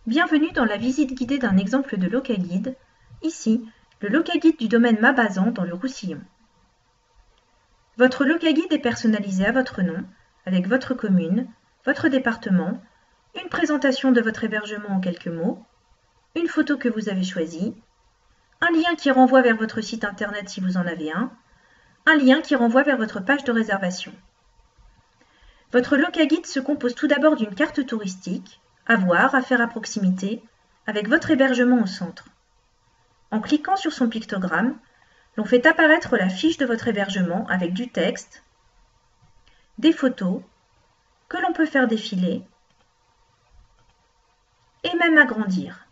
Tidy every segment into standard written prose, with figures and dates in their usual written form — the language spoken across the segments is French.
Bienvenue dans la visite guidée d'un exemple de Locaguide. Ici, le Locaguide du domaine Mabazan dans le Roussillon. Votre Locaguide est personnalisé à votre nom, avec votre commune, votre département, une présentation de votre hébergement en quelques mots, une photo que vous avez choisie, un lien qui renvoie vers votre site internet si vous en avez un lien qui renvoie vers votre page de réservation. Votre Locaguide se compose tout d'abord d'une carte touristique, à voir, à faire à proximité, avec votre hébergement au centre. En cliquant sur son pictogramme, l'on fait apparaître la fiche de votre hébergement avec du texte, des photos, que l'on peut faire défiler, et même agrandir.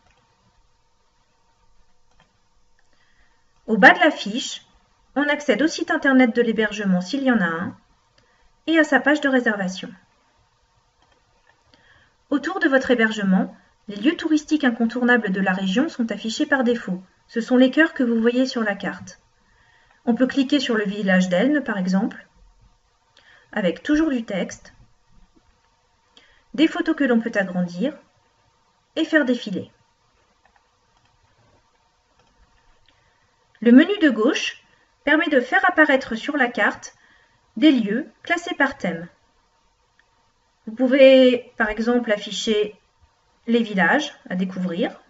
Au bas de la fiche, on accède au site internet de l'hébergement s'il y en a un, et à sa page de réservation. Autour de votre hébergement, les lieux touristiques incontournables de la région sont affichés par défaut. Ce sont les cœurs que vous voyez sur la carte. On peut cliquer sur le village d'Elne, par exemple, avec toujours du texte, des photos que l'on peut agrandir et faire défiler. Le menu de gauche permet de faire apparaître sur la carte des lieux classés par thème. Vous pouvez, par exemple, afficher les villages à découvrir,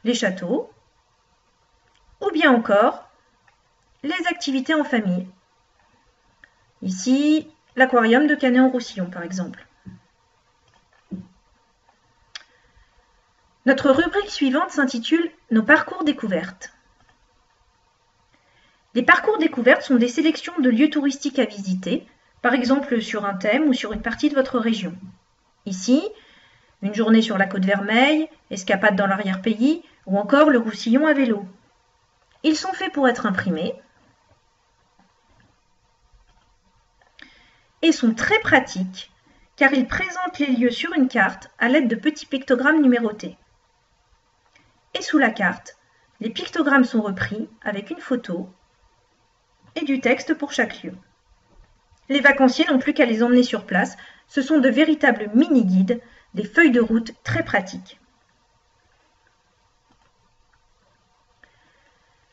les châteaux, ou bien encore les activités en famille. Ici, l'aquarium de Canet-en-Roussillon, par exemple. Notre rubrique suivante s'intitule « Nos parcours découvertes ». Les parcours découvertes sont des sélections de lieux touristiques à visiter, par exemple sur un thème ou sur une partie de votre région. Ici, une journée sur la Côte-Vermeille, escapade dans l'arrière-pays ou encore le Roussillon à vélo. Ils sont faits pour être imprimés et sont très pratiques car ils présentent les lieux sur une carte à l'aide de petits pictogrammes numérotés. Et sous la carte, les pictogrammes sont repris avec une photo et du texte pour chaque lieu. Les vacanciers n'ont plus qu'à les emmener sur place. Ce sont de véritables mini-guides, des feuilles de route très pratiques.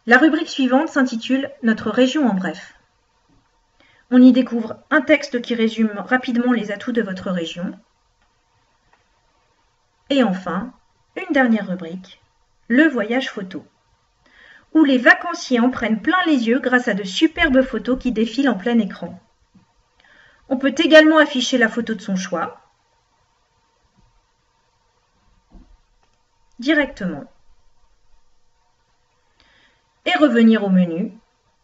La rubrique suivante s'intitule « Notre région en bref ». On y découvre un texte qui résume rapidement les atouts de votre région. Et enfin, une dernière rubrique, le voyage photo, où les vacanciers en prennent plein les yeux grâce à de superbes photos qui défilent en plein écran. On peut également afficher la photo de son choix directement et revenir au menu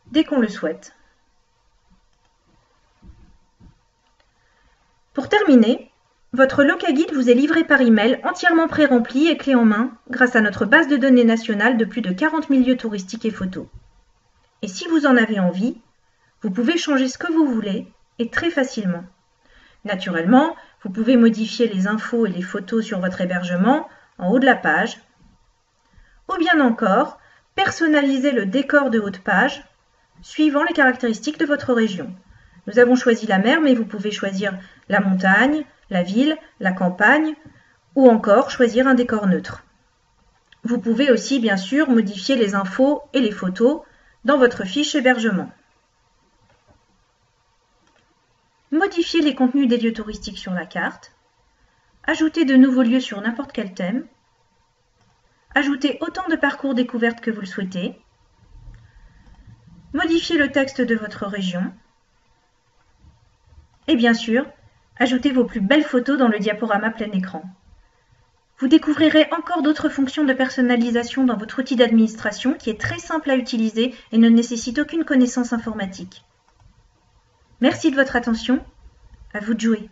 dès qu'on le souhaite. Pour terminer, votre Locaguide vous est livré par email entièrement pré-rempli et clé en main grâce à notre base de données nationale de plus de 40 000 lieux touristiques et photos. Et si vous en avez envie, vous pouvez changer ce que vous voulez et très facilement. Naturellement, vous pouvez modifier les infos et les photos sur votre hébergement en haut de la page, ou bien encore personnaliser le décor de haut de page suivant les caractéristiques de votre région. Nous avons choisi la mer, mais vous pouvez choisir la montagne, la ville, la campagne, ou encore choisir un décor neutre. Vous pouvez aussi, bien sûr, modifier les infos et les photos dans votre fiche hébergement. Modifier les contenus des lieux touristiques sur la carte, ajouter de nouveaux lieux sur n'importe quel thème, ajouter autant de parcours découvertes que vous le souhaitez, modifier le texte de votre région, et bien sûr, ajouter vos plus belles photos dans le diaporama plein écran. Vous découvrirez encore d'autres fonctions de personnalisation dans votre outil d'administration qui est très simple à utiliser et ne nécessite aucune connaissance informatique. Merci de votre attention, à vous de jouer.